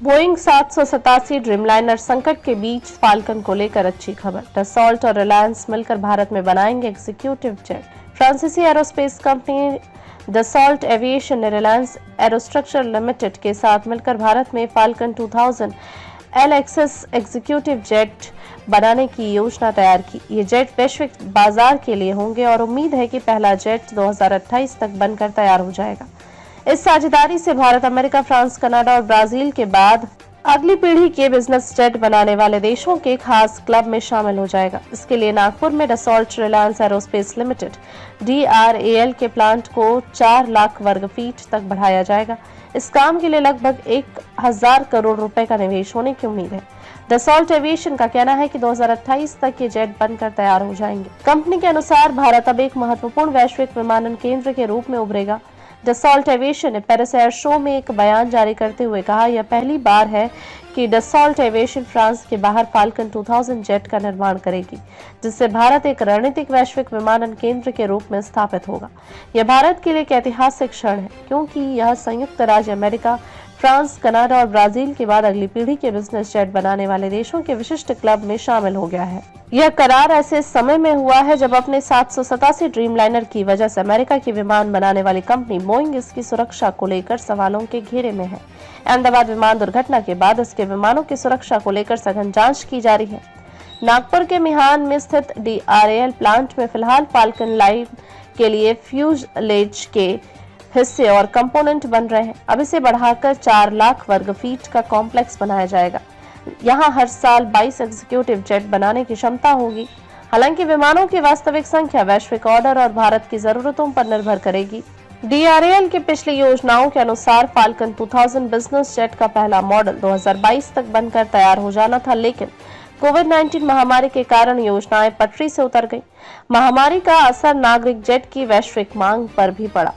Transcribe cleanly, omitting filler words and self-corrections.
Boeing 787 Dreamliner संकट के बीच falcon को लेकर अच्छी खबर। डसॉल्ट और रिलायंस मिलकर भारत में बनाएंगे एग्जीक्यूटिव जेट। फ्रांसीसी एरोस्पेस कंपनी डसॉल्ट एविएशन ने रिलायंस एरोस्ट्रक्चर लिमिटेड के साथ मिलकर भारत में फाल्कन 2000 LXS एग्जीक्यूटिव जेट बनाने की योजना तैयार की। ये जेट वैश्विक बाजार के लिए होंगे और उम्मीद है कि पहला जेट 2028 तक बनकर तैयार हो जाएगा। इस साझेदारी से भारत, अमेरिका, फ्रांस, कनाडा और ब्राजील के बाद अगली पीढ़ी के बिजनेस जेट बनाने वाले देशों के खास क्लब में शामिल हो जाएगा। इसके लिए नागपुर में Dassault Reliance aerospace limited DRAL के प्लांट को 4 लाख वर्ग फीट तक बढ़ाया जाएगा। इस काम के लिए लगभग 1000 करोड़ रुपए का निवेश होने की उम्मीद है। डसॉल्ट एविएशन का कहना है कि 2028 तक ये जेट बनकर तैयार हो जाएंगे। कंपनी के अनुसार भारत अब एक महत्वपूर्ण वैश्विक विमानन केंद्र के रूप में उभरेगा। डसॉल्ट एविएशन ने पेरिस एयर शो में एक बयान जारी करते हुए कहा, यह पहली बार है कि डसॉल्ट एविएशन फ्रांस के बाहर फाल्कन 2000 जेट का निर्माण करेगी, जिससे भारत एक रणनीतिक वैश्विक विमानन केंद्र के रूप में स्थापित होगा। यह भारत के लिए एक ऐतिहासिक क्षण है, क्योंकि यह संयुक्त राज्य अमेरिका, फ्रांस, कनाडा और ब्राजील के बाद अगली पीढ़ी के बिजनेस जेट बनाने वाले देशों के विशिष्ट क्लब में शामिल हो गया है। यह करार ऐसे समय में हुआ है जब अपने 787 ड्रीमलाइनर की वजह से अमेरिका की विमान बनाने वाली कंपनी बोइंग इसकी सुरक्षा को लेकर सवालों के घेरे में है। अहमदाबाद विमान दुर्घटना के बाद इसके विमानों की सुरक्षा को लेकर सघन जांच की जा रही है। नागपुर के मिहान में स्थित DRAL प्लांट में फिलहाल फाल्कन लाइन के लिए फ्यूजलेज के हिस्से और कंपोनेंट बन रहे हैं। अब इसे बढ़ाकर 4 लाख वर्ग फीट का कॉम्प्लेक्स बनाया जाएगा। यहां हर साल 22 एग्जीक्यूटिव जेट बनाने की क्षमता होगी। हालांकि विमानों की वास्तविक संख्या वैश्विक ऑर्डर और भारत की जरूरतों पर निर्भर करेगी। DRAL की पिछली योजनाओं के अनुसार फाल्कन 2000 बिजनेस जेट का पहला मॉडल 2022 तक बनकर तैयार हो जाना था, लेकिन कोविड-19 महामारी के कारण योजनाएं पटरी से उतर गई। महामारी का असर नागरिक जेट की वैश्विक मांग पर भी पड़ा।